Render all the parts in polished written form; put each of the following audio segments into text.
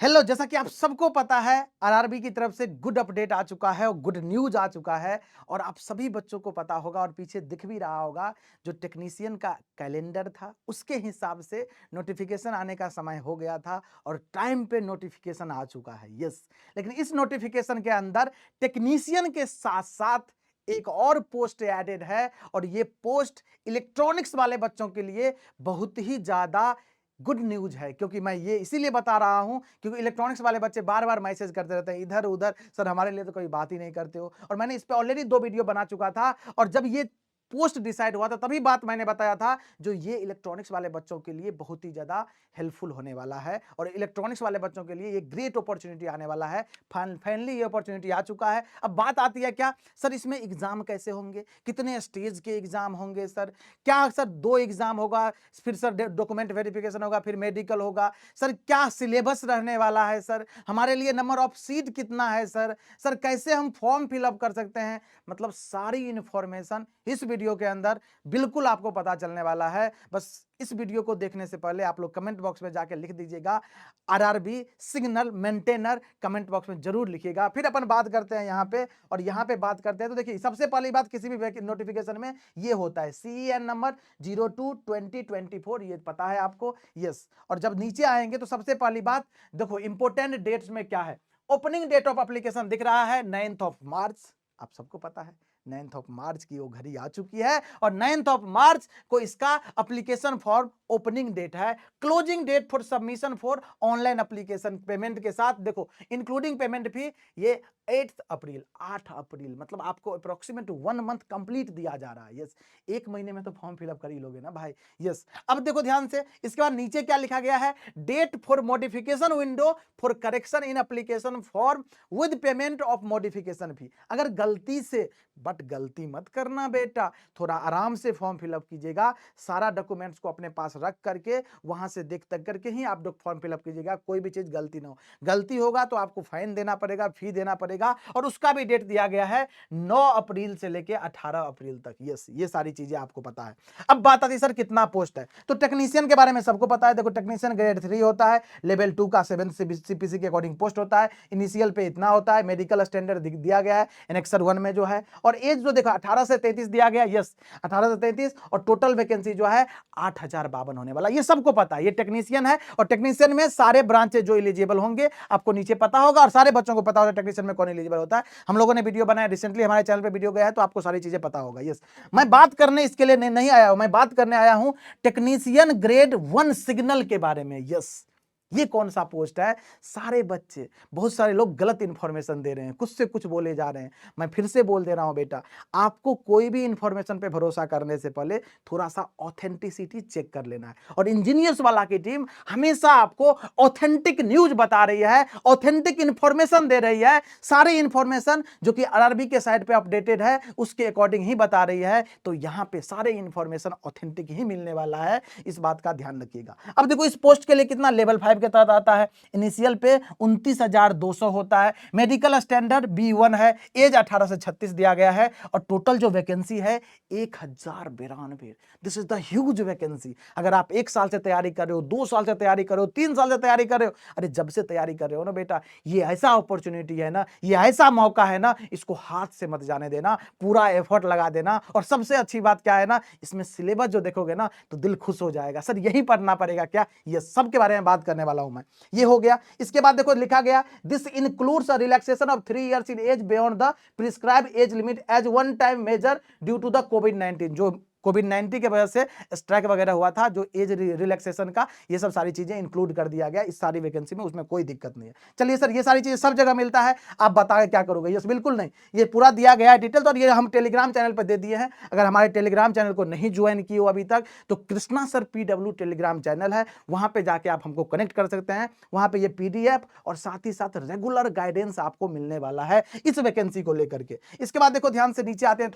Hello, जैसा कि आप सबको पता है आरआरबी की तरफ से गुड अपडेट आ चुका है और गुड न्यूज आ चुका है और आप सभी बच्चों को पता होगा और पीछे दिख भी रहा होगा जो टेक्नीशियन का कैलेंडर था उसके हिसाब से नोटिफिकेशन आने का समय हो गया था और टाइम पे नोटिफिकेशन आ चुका है। यस, लेकिन इस नोटिफिकेशन के अंदर टेक्नीशियन के साथ साथ एक और पोस्ट एडेड है और ये पोस्ट इलेक्ट्रॉनिक्स वाले बच्चों के लिए बहुत ही ज्यादा गुड न्यूज है, क्योंकि मैं ये इसीलिए बता रहा हूं क्योंकि इलेक्ट्रॉनिक्स वाले बच्चे बार बार मैसेज करते रहते हैं इधर उधर, सर हमारे लिए तो कोई बात ही नहीं करते हो। और मैंने इस पे ऑलरेडी 2 वीडियो बना चुका था और जब ये पोस्ट डिसाइड हुआ था तभी बात मैंने बताया था जो ये इलेक्ट्रॉनिक्स वाले बच्चों के लिए बहुत ही ज्यादा हेल्पफुल होने वाला है और इलेक्ट्रॉनिक्स वाले बच्चों के लिए ये ग्रेट अपॉर्चुनिटी आने वाला है। फाइनली ये अपॉर्चुनिटी आ चुका है। अब बात आती है क्या सर इसमें एग्जाम कैसे होंगे, कितने स्टेज के एग्जाम होंगे सर, क्या सर 2 एग्जाम होगा, फिर सर डॉक्यूमेंट वेरिफिकेशन होगा, फिर मेडिकल होगा, सर क्या सिलेबस रहने वाला है, सर हमारे लिए नंबर ऑफ सीट कितना है, सर कैसे हम फॉर्म फिलअप कर सकते हैं। मतलब सारी इंफॉर्मेशन इस वीडियो के अंदर बिल्कुल आपको पता चलने वाला है। बस इस वीडियो को देखने से पहले आप लोग कमेंट बॉक्स में जाके लिख दीजिएगा RRB signal maintainer, comment box में जरूर लिखिएगा। फिर अपन बात करते हैं यहाँ पे और यहाँ पे बात करते हैं तो देखिए सबसे पहली बात किसी भी नोटिफिकेशन में ये होता है CEN नंबर 02/2024, ये पता है आपको। यस, और जब नीचे आएंगे तो सबसे पहली बात देखो इंपोर्टेंट डेट्स में क्या है। ओपनिंग डेट ऑफ एप्लीकेशन दिख रहा है 9th मार्च, आप सबको पता है 9th मार्च की वो घड़ी आ चुकी है और 9th मार्च को इसका एप्लीकेशन फॉर्म ओपनिंग डेट है। Closing date for submission for online application payment के साथ देखो इंक्लूडिंग पेमेंट फी ये 8 अप्रैल, 8 अप्रैल, मतलब आपको अप्रोक्सीमेट 1 मंथ कंप्लीट दिया जा रहा है। यस, 1 महीने में तो फॉर्म फिलअप कर ही लोगे ना भाई। यस, अब देखो ध्यान से इसके बाद नीचे क्या लिखा गया है, date for modification window for correction in application form with payment of modification fee. अगर गलती से, बट गलती मत करना बेटा, थोड़ा आराम से फॉर्म फिलअप कीजिएगा, सारा डॉक्यूमेंट्स को अपने पास रख करके वहां से देख तक करके ही आप फॉर्म फिलअप कीजिएगा, कोई भी चीज गलती ना हो। गलती होगा तो आपको फाइन देना पड़ेगा, फी देना पड़ेगा और उसका भी डेट दिया गया है 9 अप्रैल से लेके 18 अप्रैल तक। यस, ये सारी चीजें आपको पता है। अब बात आती है सर कितना पोस्ट है, तो टेक्नीशियन के बारे में सबको पता है। देखो टेक्नीशियन ग्रेड 3 होता है, लेवल 2 का 7 CPC के अकॉर्डिंग पोस्ट होता है, इनिशियल पे इतना होता है, मेडिकल स्टैंडर्ड दिया गया है एनेक्सर 1 में जो है, और एज जो देखा 18 से 33 दिया गया। यस, 18 से 33 और टोटल वैकेंसी जो है 8052 होने वाला, ये सबको पता है। ये टेक्नीशियन है और टेक्नीशियन में सारे ब्रांचेज जो एलिजिबल होंगे आपको नीचे पता होगा और सारे बच्चों को पता होगा टेक्नीशियन में कौन एलिजिबल होता है। हम लोगों ने वीडियो बनाया रिसेंटली, हमारे चैनल पे वीडियो गया है तो आपको सारी चीजें पता होगा। यस, मैं बात करने इसके लिए नहीं आया हूं, मैं बात करने आया हूं टेक्नीशियन ग्रेड 1 सिग्नल के बारे में। यस, ये कौन सा पोस्ट है, सारे बच्चे, बहुत सारे लोग गलत इंफॉर्मेशन दे रहे हैं, कुछ से कुछ बोले जा रहे हैं। मैं फिर से बोल दे रहा हूं बेटा, आपको कोई भी इंफॉर्मेशन पे भरोसा करने से पहले थोड़ा सा ऑथेंटिसिटी चेक कर लेना है और इंजीनियर्स वाला की टीम हमेशा आपको ऑथेंटिक न्यूज बता रही है, ऑथेंटिक इंफॉर्मेशन दे रही है। सारी इंफॉर्मेशन जो कि आरआरबी के साइट पे अपडेटेड है उसके अकॉर्डिंग ही बता रही है, तो यहां पे सारे इंफॉर्मेशन ऑथेंटिक ही मिलने वाला है, इस बात का ध्यान रखिएगा। अब देखो इस पोस्ट के लिए कितना लेवल 5 के तहत आता है, इनिशियल पे 29,200 होता है, मेडिकल स्टैंडर्ड B1 है, एज 18 से 36 दिया गया है और टोटल जो वैकेंसी है 1092। This is the huge vacancy. अगर आप 1 साल से तैयारी कर रहे हो, 2 साल से तैयारी कर रहे हो, 3 साल से तैयारी कर रहे हो, अरे जब से तैयारी कर रहे हो ना बेटा, ये ऐसा अपॉर्चुनिटी है ना, ये ऐसा मौका है ना, इसको हाथ से मत जाने देना, पूरा एफर्ट लगा देना। और सबसे अच्छी बात क्या है ना, इसमें सिलेबस जो देखोगे ना तो दिल खुश हो जाएगा, सर यही पढ़ना पड़ेगा क्या, ये सब के बारे में बात करने वाला हूं मैं। ये हो गया। इसके बाद देखो लिखा गया this includes a relaxation of 3 years in age beyond the prescribe age limit as one time measure due to the कोविड-19। जो कोविड-19 की वजह से स्ट्राइक वगैरह हुआ था, जो एज रिलैक्सेशन का, ये सब सारी चीजें इंक्लूड कर दिया गया इस सारी वैकेंसी में, उसमें कोई दिक्कत नहीं है। चलिए सर ये सारी चीजें सब जगह मिलता है, आप बताएं क्या करोगे। यस, बिल्कुल नहीं, ये पूरा दिया गया है डिटेल, और ये हम टेलीग्राम चैनल पर दे दिए हैं। अगर हमारे टेलीग्राम चैनल को नहीं ज्वाइन किए हो अभी तक तो Krishna sir PW Telegram channel है, वहां पे जाके आप हमको कनेक्ट कर सकते हैं। वहां पे ये PDF और साथ ही साथ रेगुलर गाइडेंस आपको मिलने वाला है इस वैकेंसी को लेकर के। इसके बाद देखो ध्यान से नीचे आते हैं,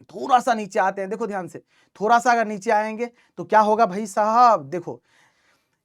थोड़ा सा नीचे आते हैं, देखो ध्यान से, थोड़ा सा अगर नीचे आएंगे तो क्या होगा भाई साहब, देखो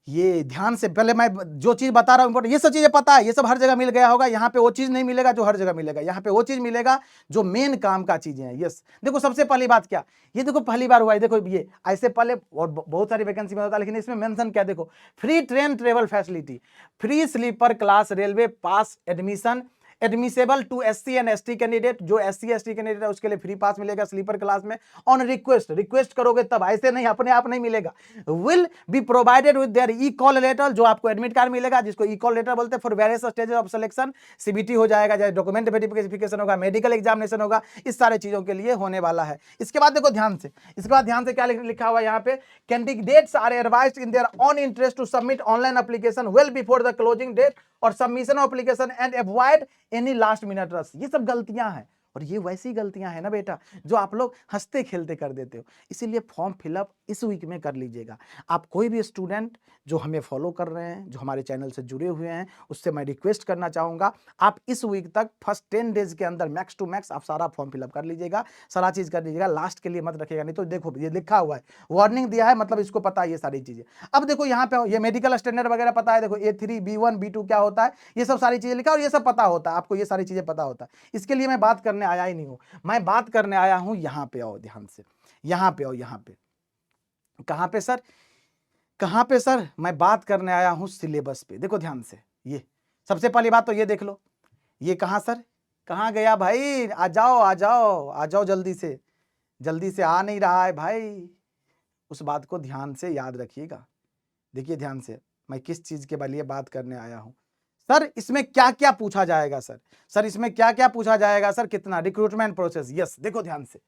ये ध्यान से, पहले मैं जो चीज बता रहा हूँ ये सब चीजें पता है, ये सब हर जगह मिल गया होगा। यहाँ पे वो चीज नहीं मिलेगा जो हर जगह मिलेगा, यहाँ पे वो चीज मिलेगा जो मेन काम का चीजें हैं। यस, देखो सबसे पहली बात क्या, ये देखो पहली बार हुआ है, देखो ये ऐसे पहले और बहुत सारी वैकेंसी में होता है, लेकिन इसमें मेंशन क्या, देखो free train travel facility, free sleeper class railway pass admission, admissible to SC and ST candidate, जो एससी एसटी कैंडिडेट है उसके लिए फ्री पास मिलेगा स्लीपर क्लास में ऑन रिक्वेस्ट, रिक्वेस्ट करोगे तब, ऐसे नहीं अपने आप नहीं मिलेगा। Will be provided with their e call letter, जो आपको एडमिट कार्ड मिलेगा जिसको ई कॉल लेटर बोलते हैं, for various stages of selection, CBT हो जाएगा, जैसे डॉक्यूमेंट वेरिफिकेशन होगा, मेडिकल एग्जामिनेशन होगा, इस सारे चीजों के लिए होने वाला है। इसके बाद देखो ध्यान से, इसके बाद ध्यान से क्या लिखा हुआ है यहाँ पे, candidates are advised in their own interest to submit online application well before the closing date और submission of application and avoid any last minute rush. ये सब गलतियां हैं, और ये वैसी गलतियां हैं ना बेटा जो आप लोग हंसते खेलते कर देते हो, इसीलिए फॉर्म फिलअप इस वीक में कर लीजिएगा। आप कोई भी स्टूडेंट जो हमें फॉलो कर रहे हैं, जो हमारे चैनल से जुड़े हुए हैं, उससे मैं रिक्वेस्ट करना चाहूंगा, आप इस वीक तक फर्स्ट 10 डेज के अंदर मैक्स टू मैक्स आप सारा फॉर्म फिलअप कर लीजिएगा, सारा चीज कर लीजिएगा, लास्ट के लिए मत रखिएगा। नहीं तो देखो ये लिखा हुआ है, वार्निंग दिया है, मतलब इसको पता है ये सारी चीजें। अब देखो यहाँ पे ये मेडिकल स्टैंडर्ड वगैरह पता है, देखो A3 B1 B2 क्या होता है, ये सब सारी चीजें लिखा, और ये सब पता होता है आपको, ये सारी चीजें पता होता है। इसके लिए मैं बात करने आया ही नहीं हूं, मैं बात करने आया हूं, यहां पे आओ ध्यान से, यहां पे आओ, यहां पे, कहां पे सर, कहां पे सर, मैं बात करने आया हूं सिलेबस पे। देखो ध्यान से, ये सबसे पहली बात तो ये देख लो, ये कहां सर, कहां गया भाई, आ जाओ आ जाओ आ जाओ, जल्दी से, जल्दी से, आ नहीं रहा है भाई, उस बात को ध्यान से याद रखिएगा। देखिए ध्यान से, मैं किस चीज के लिए बात करने आया हूं सर, इसमें क्या क्या पूछा जाएगा सर, सर इसमें क्या क्या पूछा जाएगा सर, कितना रिक्रूटमेंट प्रोसेस। यस, देखो ध्यान से,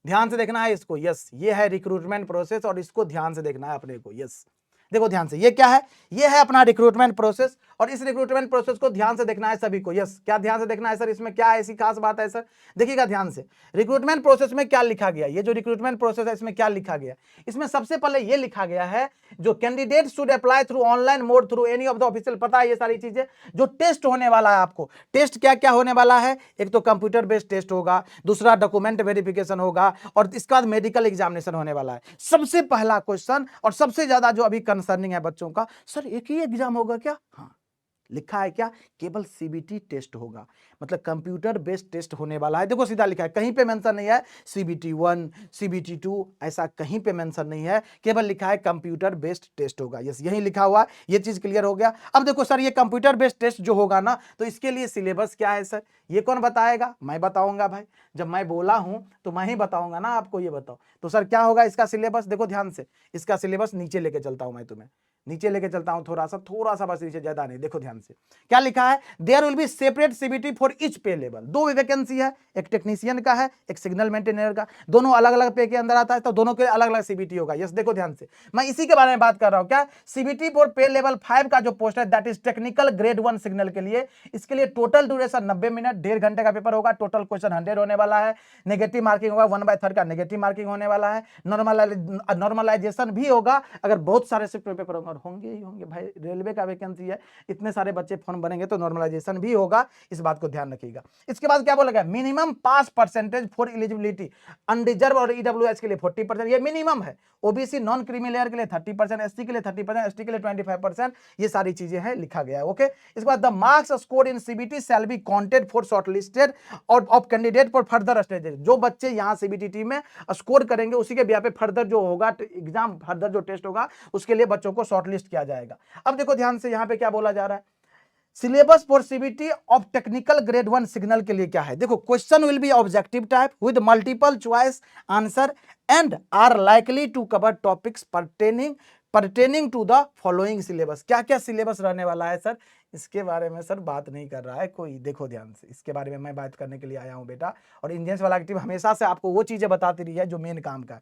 ध्यान से देखना है इसको। यस, ये है रिक्रूटमेंट प्रोसेस और इसको ध्यान से देखना है अपने को। यस, देखो ध्यान से, ये क्या है, ये है अपना रिक्रूटमेंट प्रोसेस, और इस रिक्रूटमेंट प्रोसेस को ध्यान से देखना है सभी को। यस, क्या ध्यान से देखना है सर, इसमें क्या ऐसी खास बात है सर, देखिएगा ध्यान से, रिक्रूटमेंट प्रोसेस में क्या लिखा गया, ये जो रिक्रूटमेंट प्रोसेस है इसमें क्या लिखा गया, इसमें सबसे पहले ये लिखा गया है, जो candidate should apply through online mode through any of the official, पता है ये सारी चीजें, जो टेस्ट होने वाला है आपको, टेस्ट क्या क्या होने वाला है, एक तो कंप्यूटर बेस्ड टेस्ट होगा, दूसरा डॉक्यूमेंट वेरिफिकेशन होगा, और इसके बाद मेडिकल एग्जामिनेशन होने वाला है। सबसे पहला क्वेश्चन और सबसे ज्यादा जो अभी कंसर्निंग है बच्चों का, सर एक ही एग्जाम होगा क्या, हाँ लिखा है क्या, केवल सीबीटी टेस्ट होगा, मतलब कंप्यूटर बेस्ड टेस्ट होने वाला है। देखो सीधा लिखा है, कहीं पे मेंशन नहीं है सीबीटी 1 सीबीटी 2, ऐसा कहीं पे मेंशन नहीं है, केवल लिखा है कंप्यूटर बेस्ड टेस्ट होगा। यस, यही लिखा हुआ, ये चीज क्लियर हो गया। अब देखो सर, ये कंप्यूटर बेस्ड टेस्ट जो होगा ना, तो इसके लिए सिलेबस क्या है सर, ये कौन बताएगा, मैं बताऊंगा भाई, जब मैं बोला हूं तो मैं ही बताऊंगा ना आपको, ये बताओ तो सर क्या होगा इसका सिलेबस। देखो ध्यान से, इसका सिलेबस नीचे लेके चलता हूं मैं तुम्हें, नीचे लेके चलता हूं, थोड़ा सा बस नीचे, ज्यादा नहीं। देखो ध्यान से क्या लिखा है, there will be separate CBT for each pay level, दो वैकेंसी है, एक टेक्नीशियन का है, एक सिग्नल मेंटेनर का, दोनों अलग अलग पे के अंदर आता है, तो दोनों के अलग अलग सीबीटी होगा। यस, देखो ध्यान से, मैं इसी के बारे में बात कर रहा हूं, क्या सीबीटी फॉर पे लेवल 5 का जो पोस्ट है, that is technical grade 1 signal के लिए, इसके लिए टोटल ड्यूरेशन 90 मिनट, 1.5 घंटे का पेपर होगा, टोटल क्वेश्चन 100 होने वाला है, नेगेटिव मार्किंग होगा, 1/3 का नेगेटिव मार्किंग होने वाला है, नॉर्मलाइजेशन भी होगा, अगर बहुत सारे शिफ्ट पेपर होंगे ही होंगे भाई, रेलवे का वैकेंसी है, इतने सारे बच्चे फॉर्म बनेंगे तो नॉर्मलाइजेशन भी होगा, इस बात को ध्यान रखिएगा। इसके बाद क्या बोला गया, minimum pass percentage for eligibility, unreserved और ईडब्ल्यूएस के लिए 40%, ये मिनिमम है, ओबीसी नॉन क्रीमी लेयर के लिए 30%, एसटी के लिए 30%, एसटी के लिए 25%, ये सारी चीजें हैं, लिखा गया है। ओके, इसके बाद the marks score in CBT shall be counted for shortlisted और of candidate for further stages, जो बच्चे यहां सीबीटी टीम में स्कोर करेंगे उसी के बिहाफ पे फर्दर जो होगा एग्जाम, फर्दर जो टेस्ट होगा उसके लिए बच्चों को शॉर्टलिस्ट किया जाएगा। अब देखो ध्यान से, यहां पे क्या बोला जा रहा है, syllabus for CBT of technical grade 1 signal के लिए क्या है, देखो question will be objective type with multiple choice answer and are likely to cover topics pertaining to the following syllabus. क्या क्या सिलेबस रहने वाला है सर, इसके बारे में सर बात नहीं कर रहा है कोई, देखो ध्यान से, इसके बारे में मैं बात करने के लिए आया हूं बेटा, और इंडियंस वाला टीम हमेशा से आपको वो चीजें बताती रही है जो मेन काम का है।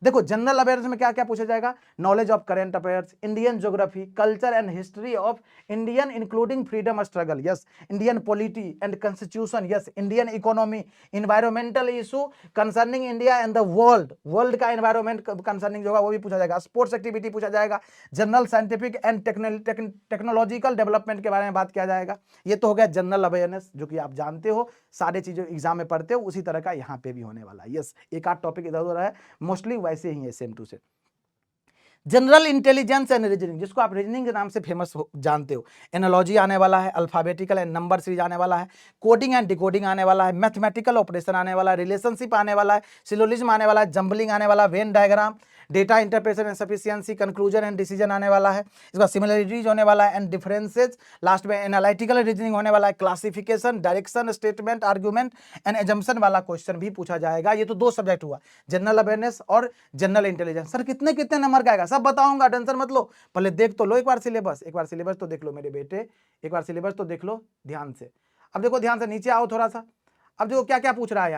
देखो जनरल अवेयरनेस में क्या क्या पूछा जाएगा, knowledge of current affairs, Indian geography, culture and history of Indian including freedom struggle, yes, Indian polity and constitution, yes, Indian economy, environmental issue concerning India and the world, world का environment concerning जो होगा वो भी पूछा जाएगा, sports activity पूछा जाएगा, general scientific and technological development के बारे में बात किया जाएगा। ये तो हो गया जनरल अवेयरनेस, जो कि आप जानते हो, सारे चीजें एग्जाम में पढ़ते हो, उसी तरह का यहाँ पे भी होने वाला है। यस, एक आध टॉपिक इधर उधर है, मोस्टली वैसे ही है, same to same. General intelligence and reasoning, जिसको आप रीजनिंग के नाम से फेमस जानते हो। एनालॉजी आने वाला है, अल्फाबेटिकल एंड नंबर सीरीज आने वाला है, कोडिंग एंड डिकोडिंग आने वाला है, मैथमेटिकल ऑपरेशन आने वाला है, रिलेशनशिप आने वाला है, सिलोजिज्म आने वाला है, जंबलिंग आने वाला है, Venn diagram, data interpretation and sufficiency, conclusion and decision आने वाला है, इसका सिमिलरिटीज होने वाला है एंड डिफरेंसेस, लास्ट में एनालिटिकल रीजनिंग होने वाला है, classification, direction, statement, argument and assumption वाला क्वेश्चन भी पूछा जाएगा। ये तो 2 सब्जेक्ट हुआ, जनरल अवेयरनेस और जनरल इंटेलिजेंस। सर कितने कितने नंबर का आएगा, सब बताऊंगा, टेंशन मत लो, पहले देख तो लो एक बार सिलेबस, एक बार सिलेबस तो देख लो मेरे बेटे, एक बार सिलेबस तो देख लो ध्यान से। अब देखो ध्यान से, नीचे आओ थोड़ा सा। अब देखो क्या क्या पूछ रहा है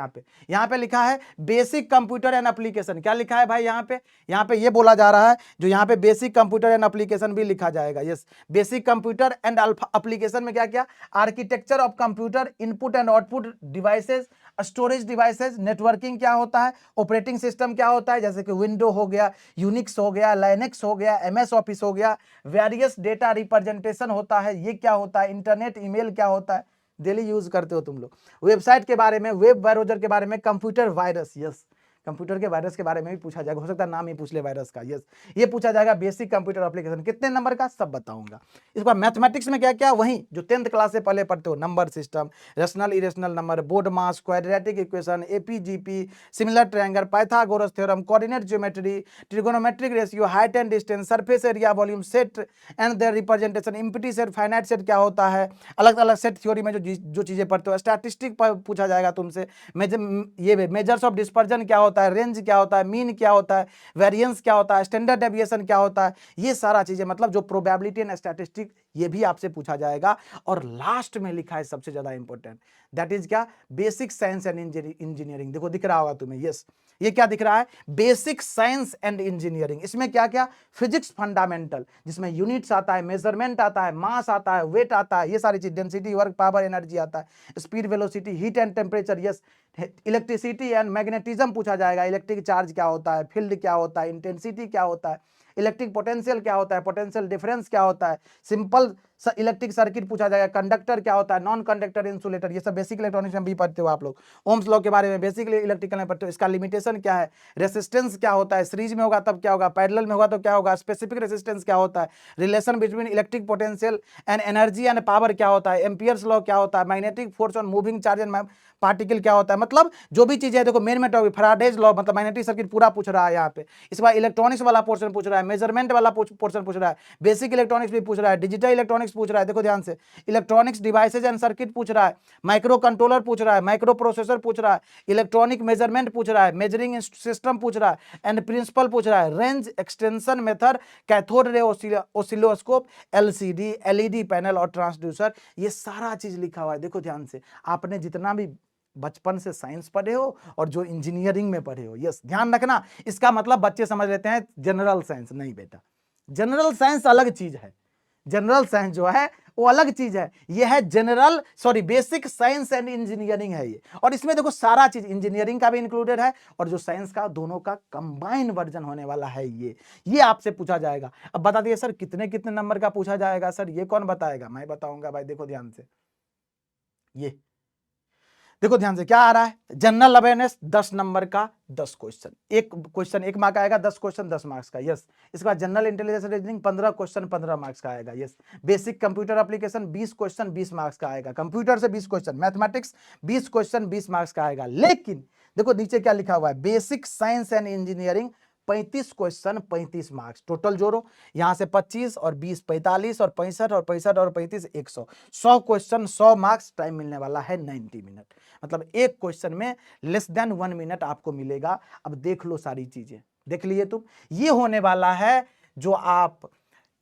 यहाँ पे लिखा है बेसिक कंप्यूटर एंड एप्लीकेशन। क्या लिखा है भाई यहाँ पे ये बोला जा रहा है, जो यहाँ पे बेसिक कंप्यूटर एंड एप्लीकेशन भी लिखा जाएगा। Yes, basic computer and application में क्या क्या, architecture of computer, input and output devices, storage devices, networking क्या होता है, ऑपरेटिंग सिस्टम क्या होता है, जैसे कि विंडो हो गया, यूनिक्स हो गया, लाइनेक्स हो गया, एमएस ऑफिस हो गया, वेरियस डेटा रिप्रेजेंटेशन होता है, ये क्या होता है, इंटरनेट ईमेल क्या होता है, डेली यूज करते हो तुम लोग, वेबसाइट के बारे में, वेब ब्राउजर के बारे में, कंप्यूटर वायरस, यस कंप्यूटर के वायरस के बारे में भी पूछा जाएगा, हो सकता है नाम ही पूछ ले वायरस का। यस, ये पूछा जाएगा बेसिक कंप्यूटर एप्लीकेशन, कितने नंबर का सब बताऊंगा। इसके बाद मैथमेटिक्स में क्या क्या, वही जो 10th क्लास से पहले पढ़ते हो, number system, rational irrational number, BODMAS, quadratic equation, AP GP, similar triangle, Pythagoras theorem, coordinate geometry, trigonometric ratio, height and distance, surface area, volume, set and their representation, empty set, finite set क्या होता है, अलग अलग set theory में जो चीजें पढ़ते हो, स्टैटिस्टिक पूछा जाएगा तुमसे, ये मेजर्स ऑफ डिस्पर्जन क्या होता है, रेंज क्या होता है, मीन क्या होता है, वेरिएंस क्या होता है, स्टैंडर्ड डेविएशन क्या होता है, ये सारा चीजें, मतलब जो प्रोबेबिलिटी एंड स्टैटिस्टिक, ये भी आपसे पूछा जाएगा। और लास्ट में लिखा है सबसे ज्यादा इंपॉर्टेंट, दैट इज क्या, बेसिक साइंस एंड इंजीनियरिंग। देखो दिख रहा होगा तुम्हें, यस ये क्या दिख रहा है, बेसिक साइंस एंड इंजीनियरिंग। इसमें क्या क्या, फिजिक्स फंडामेंटल, जिसमें यूनिट्स आता है, मेजरमेंट आता है, मास आता है, वेट आता है, ये सारी चीज, डेंसिटी, वर्क, पावर, एनर्जी आता है, speed, velocity, heat and temperature, yes, electricity and magnetism पूछा जाएगा, इलेक्ट्रिक चार्ज क्या होता है, फील्ड क्या होता है, इंटेंसिटी क्या होता है, इलेक्ट्रिक पोटेंशियल क्या होता है, पोटेंशियल डिफरेंस क्या होता है, सिंपल इलेक्ट्रिक सर्किट पूछा जाएगा, कंडक्टर क्या होता है, नॉन कंडक्टर, इंसुलेटर, ये सब बेसिक इलेक्ट्रॉनिक्स में भी पढ़ते हो आप लोग, ओम्स लॉ के बारे में बेसिक इलेक्ट्रिकल में पढ़ते हो, इसका लिमिटेशन क्या है, रेसिस्टेंस क्या होता है, सीरीज में होगा तब क्या होगा, पैरेलल में होगा तो क्या होगा, स्पेसिफिक रेसिस्टेंस क्या होता है, relation between electric potential and energy and power क्या होता है, एम्पियर्स लॉ क्या होता है, magnetic force on moving charge and particle क्या होता है, मतलब जो भी चीजें है देखो मेन में टॉपिक, फैराडेज लॉ, मतलब मैग्नेटिक सर्किट पूरा पूछ रहा है यहाँ पे। इसके बाद इलेक्ट्रॉनिक्स वाला पोर्शन पूछ रहा है, मेजरमेंट वाला पोर्शन पूछ रहा है, बेसिक इलेक्ट्रॉनिक्स भी पूछ रहा है, डिजिटल इलेक्ट्रॉनिक्स पूछ रहा है, देखो ध्यान से, इलेक्ट्रॉनिक्स डिवाइसेज एंड सर्किट पूछ रहा है, माइक्रो कंट्रोलर पूछ रहा है, माइक्रो प्रोसेसर पूछ रहा है, इलेक्ट्रॉनिक मेजरमेंट पूछ रहा है, मेजरिंग सिस्टम पूछ रहा है, एंड प्रिंसिपल पूछ रहा है, range extension method, cathode ray oscilloscope, LCD, LED panel और ट्रांसड्यूसर, ये सारा चीज लिखा हुआ है। देखो ध्यान से, आपने जितना भी बचपन से साइंस पढ़े हो और जो इंजीनियरिंग में पढ़े हो, यस ध्यान रखना, इसका मतलब बच्चे समझ लेते हैं जनरल साइंस, नहीं बेटा, जनरल साइंस अलग चीज है, जनरल साइंस जो है वो अलग चीज है, ये है बेसिक साइंस एंड इंजीनियरिंग है ये। और इसमें देखो सारा चीज इंजीनियरिंग का भी इंक्लूडेड है और जो साइंस का, दोनों का कंबाइन वर्जन होने वाला है ये आपसे पूछा जाएगा। अब बता दिए सर कितने कितने नंबर का पूछा जाएगा, सर ये कौन बताएगा, मैं बताऊंगा भाई। देखो ध्यान से, ये देखो ध्यान से क्या आ रहा है, जनरल अवेयरनेस 10 नंबर का 10 क्वेश्चन, एक क्वेश्चन 1 मार्क आएगा, 10 क्वेश्चन 10 मार्क्स का, यस। इसके बाद general intelligence reasoning 15 question 15 marks का आएगा, yes. Basic computer application 20 question 20 marks का आएगा, कंप्यूटर से 20 क्वेश्चन, मैथमेटिक्स 20 क्वेश्चन 20 मार्क्स का आएगा। लेकिन देखो नीचे क्या लिखा हुआ है, basic science and engineering 35 question 35 marks, total जोड़ो, यहां से 25 और 20 45 और 65 और 65 और 35 100 क्वेश्चन 100 मार्क्स, टाइम मिलने वाला है 90 मिनट, मतलब एक क्वेश्चन में लेस देन 1 मिनट आपको मिलेगा। अब देख लो सारी चीजें, देख लिए तुम, ये होने वाला है जो आप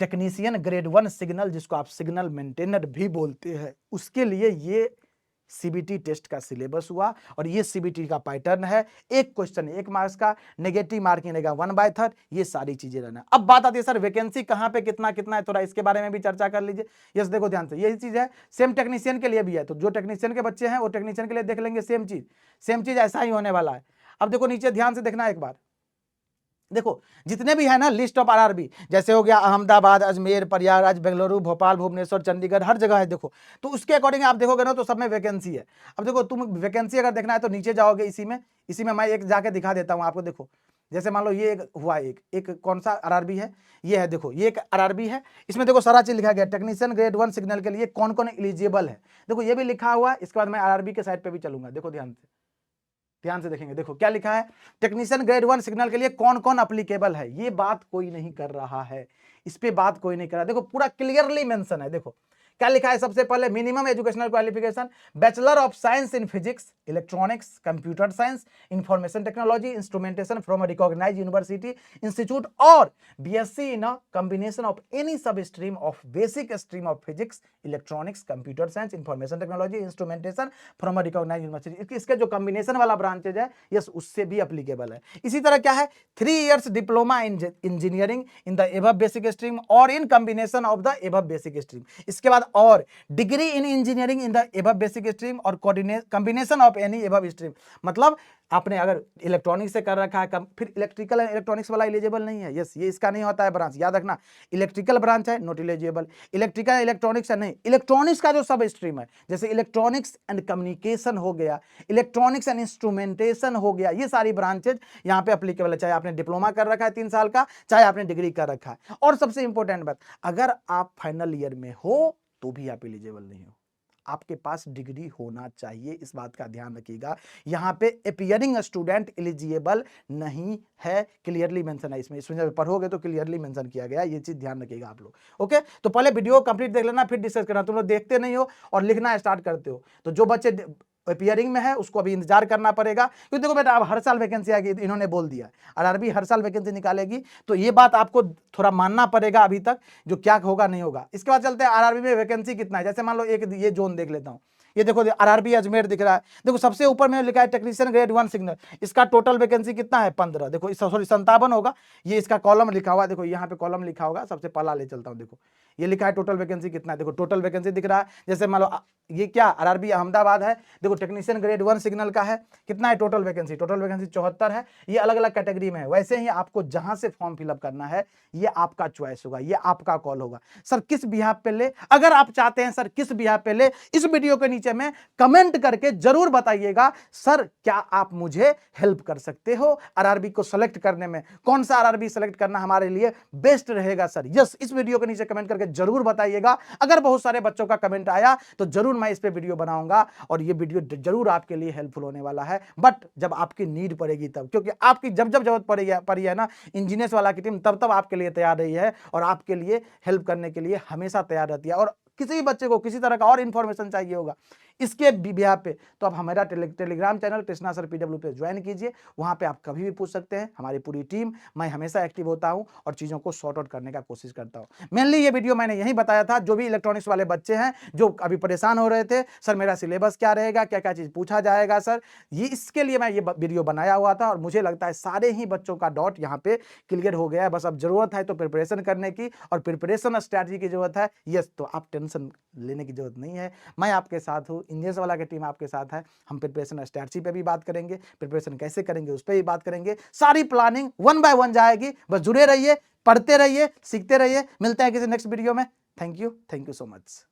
टेक्नीशियन ग्रेड 1 सिग्नल, जिसको आप सिग्नल मेंटेनर भी बोलते हैं, उसके लिए ये सीबीटी टेस्ट का सिलेबस हुआ और ये सीबीटी का पैटर्न है, एक क्वेश्चन 1 मार्क्स का, नेगेटिव मार्किंग रहेगा 1/3, ये सारी चीजें रहना। अब बात आती है सर वैकेंसी कहां पे कितना कितना है, थोड़ा इसके बारे में भी चर्चा कर लीजिए। यस देखो ध्यान से, यही चीज है, सेम टेक्नीशियन के लिए भी है, तो जो टेक्नीशियन के बच्चे हैं वो टेक्नीशियन के लिए देख लेंगे, सेम चीज ऐसा ही होने वाला है। अब देखो नीचे ध्यान से देखना एक बार, देखो जितने भी है ना लिस्ट ऑफ आरआरबी, जैसे हो गया अहमदाबाद, अजमेर, प्रयागराज, बेंगलुरु, भोपाल, भुवनेश्वर, चंडीगढ़, हर जगह है देखो, तो उसके अकॉर्डिंग आप देखोगे ना तो सब में वैकेंसी है। अब देखो तुम वैकेंसी अगर देखना है तो नीचे जाओगे, इसी में मैं एक जाके दिखा देता हूं आपको, देखो जैसे मान लो ये एक हुआ, एक कौन सा आरआरबी है, ये है, देखो ये एक आरआरबी है, इसमें देखो सारा चीज लिखा गया, टेक्नीशियन ग्रेड 1 सिग्नल के लिए कौन कौन एलिजिबल है, देखो ये भी लिखा हुआ है। इसके बाद मैं आरआरबी के साइड पे भी चलूंगा, देखो ध्यान से देखेंगे, देखो क्या लिखा है, टेक्नीशियन ग्रेड 1 सिग्नल के लिए कौन कौन अप्लीकेबल है। ये बात कोई नहीं कर रहा है, इस पे बात कोई नहीं कर रहा, देखो पूरा क्लियरली मेंशन है। देखो क्या लिखा है, सबसे पहले minimum educational qualification bachelor of science in physics, electronics, computer science, information technology, instrumentation from a recognized university institute, और BSc in a combination of any sub stream of basic stream of physics, electronics, computer science, information technology, instrumentation from a recognized university. इसके जो combination वाला branches है, yes, उससे भी applicable है। इसी तरह क्या है, 3 years diploma in engineering in the above basic stream और in combination of the above basic stream. इसके बाद और degree in engineering in the above basic stream और combination of any above stream. मतलब आपने अगर इलेक्ट्रॉनिक्स से कर रखा है, फिर इलेक्ट्रिकल एंड इलेक्ट्रॉनिक्स वाला एलिजिबल नहीं है, यस, ये इसका नहीं होता है ब्रांच, याद रखना। इलेक्ट्रिकल ब्रांच है, नॉट एलिजिबल। इलेक्ट्रिकल इलेक्ट्रॉनिक्स है, नहीं। इलेक्ट्रॉनिक्स का जो सब स्ट्रीम है, जैसे इलेक्ट्रॉनिक्स एंड कम्युनिकेशन हो गया, इलेक्ट्रॉनिक्स एंड इंस्ट्रूमेंटेशन हो गया, ये सारी ब्रांचेज यहाँ पे अप्लीकेबल है, चाहे आपने डिप्लोमा कर रखा है 3 साल का, चाहे आपने डिग्री कर रखा है। और सबसे इंपॉर्टेंट बात, अगर आप फाइनल ईयर में हो तो भी आप एलिजिबल नहीं हो, आपके पास डिग्री होना चाहिए, इस बात का ध्यान रखिएगा। यहां पे अपीयरिंग स्टूडेंट एलिजिबल नहीं है, क्लियरली मेंशन है इसमें जब पढ़ोगे तो क्लियरली मेंशन किया गया, ये चीज ध्यान रखिएगा आप लोग। ओके, तो पहले वीडियो कंप्लीट देख लेना, फिर डिस्कस करना। तुम लोग देखते नहीं हो और लिखना स्टार्ट करते हो, तो जो बच्चे अपीयरिंग में है उसको अभी इंतजार करना पड़ेगा, क्योंकि देखो बेटा अब हर साल वैकेंसी आएगी, इन्होंने बोल दिया आरआरबी हर साल वैकेंसी निकालेगी, तो ये बात आपको थोड़ा मानना पड़ेगा अभी तक, जो क्या होगा नहीं होगा। इसके बाद चलते हैं आरआरबी में वैकेंसी कितना है। जैसे मान लो एक ये जोन देख लेता हूं, ये देखो आरआरबी अजमेर दिख रहा है, देखो सबसे ऊपर में लिखा है टेक्नीशियन ग्रेड 1 सिग्नल, इसका टोटल वैकेंसी कितना है 15, देखो सॉरी 57 होगा, ये इसका कॉलम लिखा हुआ है, देखो यहाँ पे कॉलम लिखा होगा, सबसे पहला ले चलता हूँ, देखो ये लिखा है टोटल वैकेंसी कितना है, देखो टोटल वैकेंसी दिख रहा है। जैसे मान लो ये क्या आरआरबी अहमदाबाद है, देखो टेक्नीशियन ग्रेड 1 सिग्नल का है, कितना है टोटल वैकेंसी 74 है। ये अलग अलग कैटेगरी में है, वैसे ही आपको जहां से फॉर्म फिलअप करना है ये आपका चॉइस होगा, ये आपका कॉल होगा। सर किस बिहाफ पे ले, अगर आप चाहते हैं सर किस बिहाफ पे ले, इस वीडियो के नीचे में कमेंट करके जरूर बताइएगा, सर क्या आप मुझे हेल्प कर सकते हो आरआरबी को सेलेक्ट करने में, कौन सा आरआरबी सेलेक्ट करना हमारे लिए बेस्ट रहेगा सर। यस, इस वीडियो के नीचे कमेंट करके जरूर बताइएगा। अगर बहुत सारे बच्चों का कमेंट आया तो जरूर मैं इस पे वीडियो बनाऊंगा और ये वीडियो जरूर आपके लिए हेल्पफुल होने वाला है, बट जब आपकी नीड पड़ेगी तब, क्योंकि आपकी जब जब जरूरत पड़ी है ना, इंजीनियर्स वाला की टीम तब तब आपके लिए तैयार रही है और आपके लिए हेल्प करने के लिए हमेशा तैयार रहती है। और किसी भी बच्चे को किसी तरह का और इन्फॉर्मेशन चाहिए होगा इसके बिहार पे, तो आप हमारा Telegram channel Krishna sir PW पे ज्वाइन कीजिए, वहां पे आप कभी भी पूछ सकते हैं। हमारी पूरी टीम, मैं हमेशा एक्टिव होता हूं और चीज़ों को सॉर्ट आउट करने का कोशिश करता हूं। मेनली ये वीडियो मैंने यही बताया था, जो भी इलेक्ट्रॉनिक्स वाले बच्चे हैं जो अभी परेशान हो रहे थे, सर मेरा सिलेबस क्या रहेगा, क्या क्या चीज़ पूछा जाएगा सर, ये इसके लिए मैं ये वीडियो बनाया हुआ था और मुझे लगता है सारे ही बच्चों का डाउट यहाँ पे क्लियर हो गया है। बस अब जरूरत है तो प्रिपरेशन करने की, और प्रिपरेशन स्ट्रैटेजी की जरूरत है। यस, तो आप टेंशन लेने की जरूरत नहीं है, मैं आपके साथ हूँ, इंजीनियर्स वाला की टीम आपके साथ है। हम प्रिपरेशन स्ट्रैटेजी पे भी बात करेंगे, प्रिपरेशन कैसे करेंगे उस पर भी बात करेंगे, सारी प्लानिंग 1 by 1 जाएगी। बस जुड़े रहिए, पढ़ते रहिए, सीखते रहिए। मिलते हैं किसी नेक्स्ट वीडियो में। Thank you so much.